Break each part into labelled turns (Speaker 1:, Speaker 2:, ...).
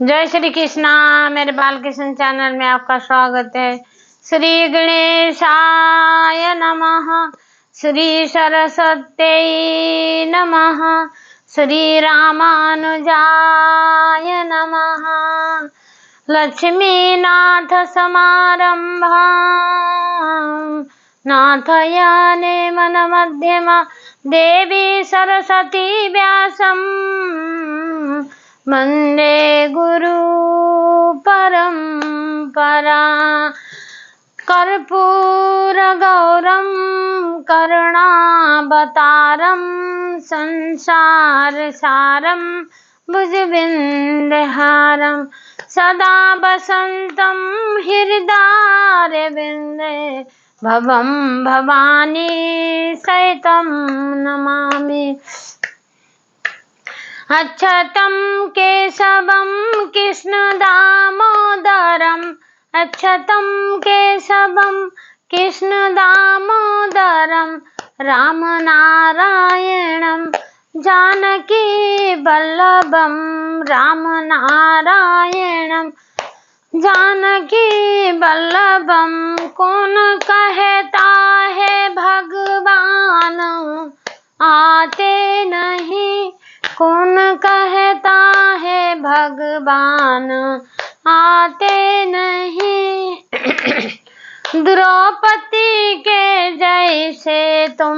Speaker 1: जय श्री कृष्णा। मेरे बालकृष्ण चैनल में आपका स्वागत है। श्री गणेशाय नमः, श्री सरस्वत्यै नमः, श्री रामानुजाय नमः। लक्ष्मीनाथ समारंभां नाथयाने मन मध्यमा, देवी सरस्वती व्यासं वन्दे गुरु परंपरा। कर्पूरगौरं करुणावतारं संसारसारं भुजबिन्दहारं सदा वसन्तं हृदयारविन्दे भवं भवानी सहितं नमामि। अच्युतं केशवं कृष्णदामोदरम्, अच्युतं केशवं कृष्णदामोदरं, रामनारायणं जानकी वल्लभं, रामनारायणं जानकी वल्लभं। कौन कहता है भगवान आते नहीं, कौन कहता है भगवान आते नहीं। द्रौपदी के जैसे तुम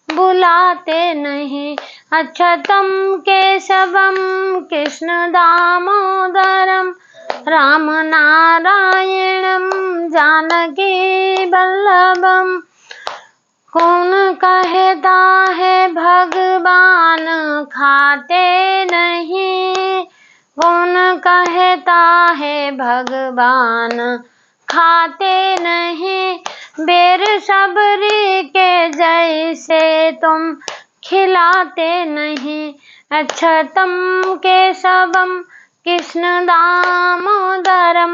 Speaker 1: बुलाते नहीं। अच्युतं केशवं कृष्ण दामोदरम, राम नारायणं जानकी वल्लभम। कौन कहता है भगवान खाते नहीं, कौन कहता है भगवान खाते नहीं। बेर सबरी के जैसे तुम खिलाते नहीं। अच्युतं केशवं कृष्ण दामोदरम,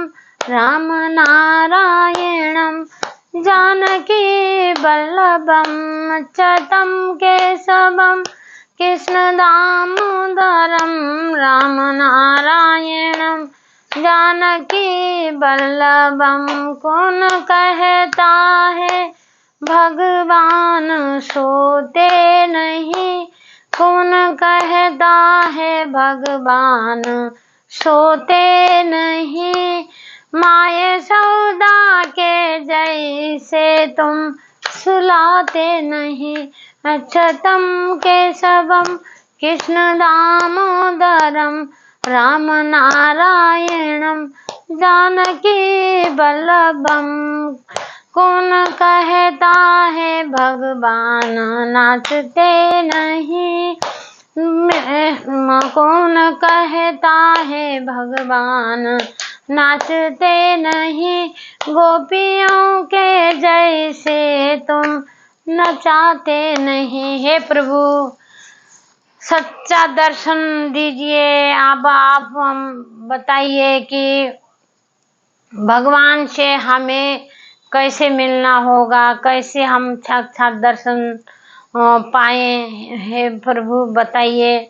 Speaker 1: राम नारायणं जानकी वल्लभम। अच्युतं केशवं कृष्ण दामोदरम, राम नारायणं जानकी वल्लभम। कौन कहता है भगवान सोते नहीं, कौन कहता है भगवान सोते नहीं। माये सौदा के जैसे तुम सुलाते नहीं। अच्युतं केशवं कृष्ण दामोदरम, राम नारायणं जानकी वल्लभम। कौन कहता है भगवान नाचते नहीं, कौन कहता है भगवान नाचते नहीं। गोपियों के जैसे तुम नचाते नहीं। हे प्रभु, सच्चा दर्शन दीजिए। अब आप हम बताइए कि भगवान से हमें कैसे मिलना होगा, कैसे हम साक्षात दर्शन पाए। हे प्रभु बताइए।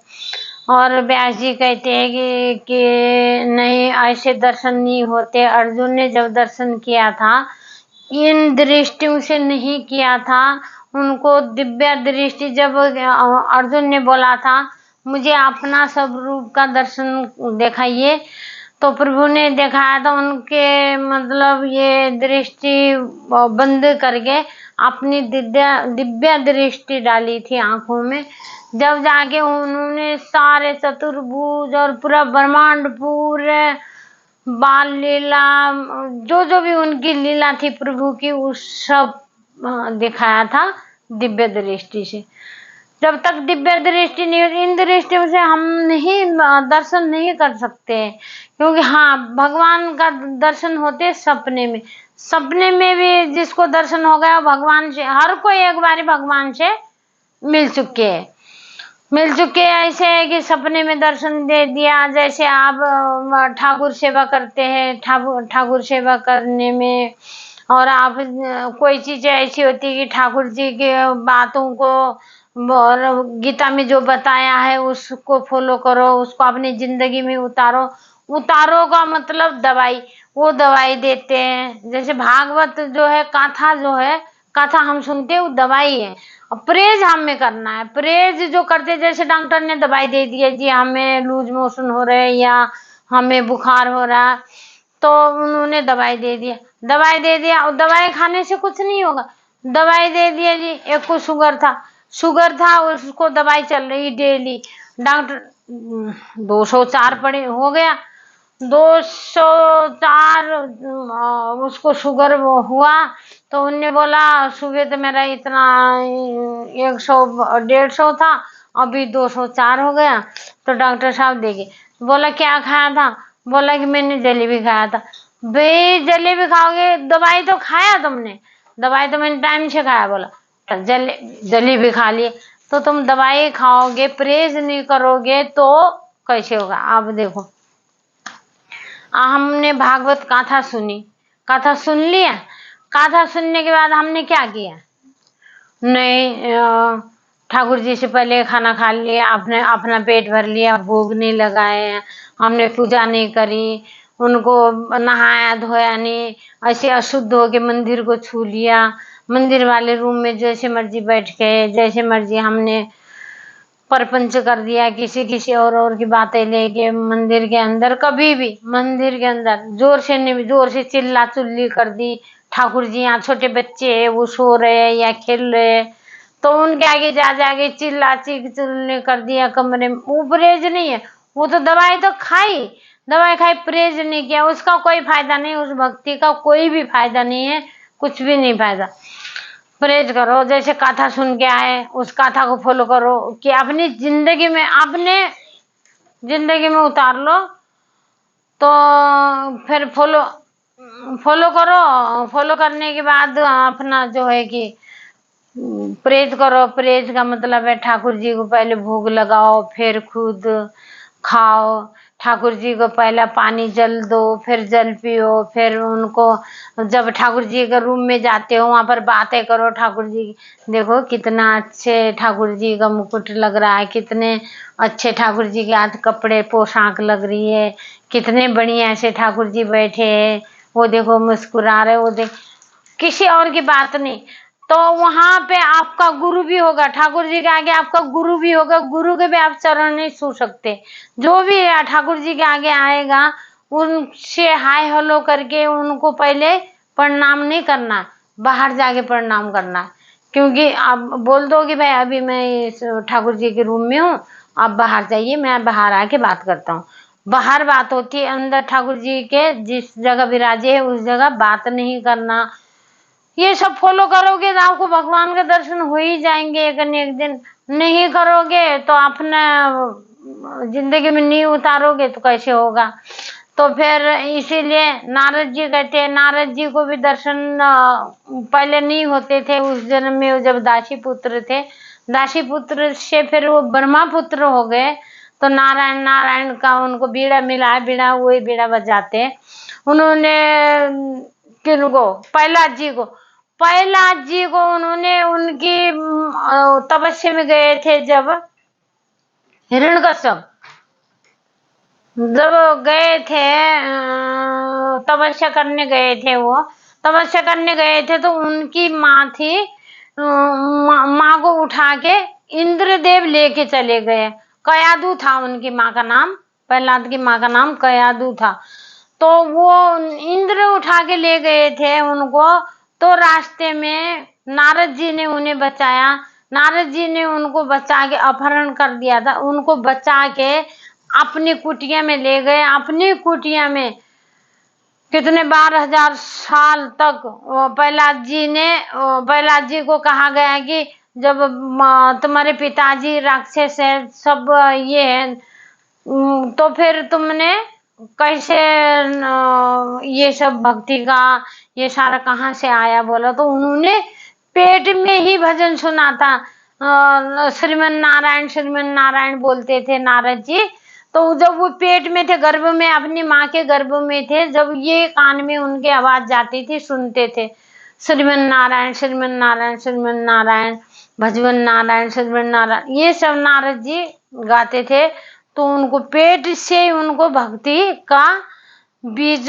Speaker 1: और व्यास जी कहते हैं कि नहीं, ऐसे दर्शन नहीं होते। अर्जुन ने जब दर्शन किया था इन दृष्टियों से नहीं किया था, उनको दिव्य दृष्टि। जब अर्जुन ने बोला था मुझे अपना सब रूप का दर्शन दिखाइए, तो प्रभु ने दिखाया था। उनके मतलब ये दृष्टि बंद करके अपनी दिव्य दृष्टि डाली थी आंखों में। जब जाके उन्होंने सारे चतुर्भुज और पूरा ब्रह्मांड, पूरे बाल लीला, जो जो भी उनकी लीला थी प्रभु की, उस सब दिखाया था दिव्य दृष्टि से। जब तक दिव्य दृष्टि नहीं होती, इन दृष्टियों से हम नहीं दर्शन नहीं कर सकते। क्योंकि हाँ, भगवान का दर्शन होते सपने में। सपने में भी जिसको दर्शन हो गया भगवान से, हर कोई एक बारी भगवान से मिल चुके ऐसे है कि सपने में दर्शन दे दिया। जैसे आप ठाकुर सेवा करते हैं, ठाकुर सेवा करने में, और आप कोई चीज ऐसी होती है कि ठाकुर जी के बातों को और गीता में जो बताया है उसको फॉलो करो, उसको अपनी जिंदगी में उतारो। उतारो का मतलब दवाई, वो दवाई देते हैं। जैसे भागवत जो है, कथा जो है, कथा हम सुनते हैं, वो दवाई है। और परहेज हमें करना है। परहेज जो करते, जैसे डॉक्टर ने दवाई दे दिया जी हमें लूज मोशन हो रहे हैं या हमें बुखार हो रहा है, तो उन्होंने दवाई दे दिया, दवाई दे दिया, और दवाई खाने से कुछ नहीं होगा। दवाई दे दिया जी, एक को शुगर था, उसको दवाई चल रही डेली, डॉक्टर 204 पड़े हो गया, 204 उसको शुगर हुआ, तो उनने बोला सुबह तो मेरा इतना 100 150 था, अभी 204 हो गया। तो डॉक्टर साहब देखे, बोला क्या खाया था, बोला कि मैंने जलेबी खाया था। भाई जलेबी खाओगे, दवाई तो खाया तुमने, दवाई तो मैंने टाइम से खाया। बोला जलेबी खा लिए, तो तुम दवाई खाओगे, परहेज नहीं करोगे तो कैसे होगा। आप देखो, हमने भागवत कथा सुनी, कथा सुन लिया, कथा सुनने के बाद हमने क्या किया, नहीं ठाकुर जी से पहले खाना खा लिया, आपने अपना पेट भर लिया, भोग नहीं लगाए, हमने पूजा नहीं करी, उनको नहाया धोया नहीं, ऐसे अशुद्ध होके मंदिर को छू लिया, मंदिर वाले रूम में जैसे मर्जी बैठ गए, जैसे मर्जी हमने परपंच कर दिया, किसी और की बातें लेके मंदिर के अंदर, कभी भी मंदिर के अंदर जोर से चिल्ला चुल्ली कर दी। ठाकुर जी यहाँ छोटे बच्चे है, वो सो रहे हैं या खेल रहे हैं, तो उनके आगे जाके चिल्ला चुल्ली कर दिया कमरे में। वो परहेज नहीं है, वो तो दवाई तो खाई, परहेज नहीं किया, उसका कोई फायदा नहीं, उस भक्ति का कोई भी फायदा नहीं है, कुछ भी नहीं फायदा। परहेज करो, जैसे कथा सुन के आए उस कथा को फॉलो करो, कि अपनी जिंदगी में उतार लो, तो फिर फॉलो करो। फॉलो करने के बाद अपना जो है कि परहेज करो। परहेज का मतलब है ठाकुर जी को पहले भोग लगाओ, फिर खुद खाओ, ठाकुर जी को पहला पानी जल दो, फिर जल पियो, फिर उनको जब ठाकुर जी के रूम में जाते हो वहां पर बातें करो ठाकुर जी की, देखो कितना अच्छे ठाकुर जी का मुकुट लग रहा है, कितने अच्छे ठाकुर जी के हाथ कपड़े पोशाक लग रही है, कितने बढ़िया से ठाकुर जी बैठे हैं, वो देखो मुस्कुरा रहे, वो देख, किसी और की बात नहीं। तो वहां पे आपका गुरु भी होगा, ठाकुर जी के आगे आपका गुरु भी होगा, गुरु के भी आप चरण नहीं छू सकते। जो भी ठाकुर जी के आगे आएगा उनसे हाय हेलो करके उनको पहले प्रणाम नहीं करना, बाहर जाके प्रणाम करना। क्योंकि आप बोल दो कि भाई अभी मैं ठाकुर जी के रूम में हूँ, आप बाहर जाइए, मैं बाहर आके बात करता हूँ। बाहर बात होती है, अंदर ठाकुर जी के जिस जगह विराजे है उस जगह बात नहीं करना। ये सब फॉलो करोगे तो आपको भगवान के दर्शन हो ही जाएंगे एक न एक दिन। नहीं करोगे तो अपना जिंदगी में नहीं उतारोगे तो कैसे होगा। तो फिर इसीलिए नारद जी कहते हैं, नारद जी को भी दर्शन पहले नहीं होते थे उस जन्म में, जब दासी पुत्र थे, दासी पुत्र से फिर वो ब्रह्मा पुत्र हो गए, तो नारायण का उनको बीड़ा मिला, बीड़ा वही बीड़ा बजाते। उन्होंने किनको, प्रहलाद जी को उन्होंने उनकी तपस्या में गए थे, जब हिरण्यकश्यप जब गए थे तपस्या करने गए थे, वो तपस्या करने गए थे, तो उनकी माँ थी, माँ को उठा के इंद्रदेव लेके चले गए। कयादू था उनकी माँ का नाम, प्रहलाद की माँ का नाम कयादू था। तो वो इंद्र उठा के ले गए थे उनको, तो रास्ते में नारद जी ने उन्हें बचाया, नारद जी ने उनको बचा के अपहरण कर दिया था, उनको बचा के अपनी कुटिया में ले गए। अपनी कुटिया में कितने 12,000 साल तक प्रहलाद जी को कहा गया कि जब तुम्हारे पिताजी राक्षस है, सब ये है, तो फिर तुमने कैसे ये सब भक्ति का ये सारा कहाँ से आया। बोला तो उन्होंने पेट में ही भजन सुना था, श्रीमन नारायण बोलते थे नारद जी। तो जब वो पेट में थे, गर्भ में, अपनी माँ के गर्भ में थे, जब ये कान में उनके आवाज जाती थी, सुनते थे श्रीमन नारायण भजवन नारायण श्रीमन नारायण, ये सब नारद जी गाते थे। तो उनको पेट से उनको भक्ति का बीज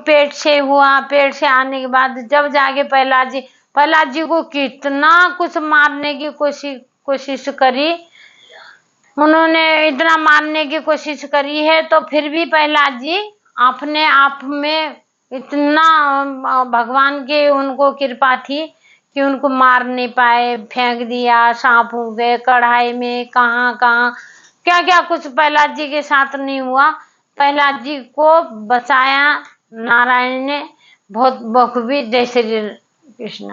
Speaker 1: पेट से हुआ। पेट से आने के बाद जब जाके प्रहलाद जी को कितना कुछ मारने की कोशिश करी, उन्होंने इतना मारने की कोशिश करी है, तो फिर भी प्रहलाद जी अपने आप में इतना भगवान की उनको कृपा थी कि उनको मार नहीं पाए। फेंक दिया, सांप हो गए कढ़ाई में, कहाँ कहाँ क्या क्या कुछ प्रहलाद जी के साथ नहीं हुआ। प्रहलाद जी को बचाया नारायण ने बहुत बखूबी। जय श्री कृष्ण।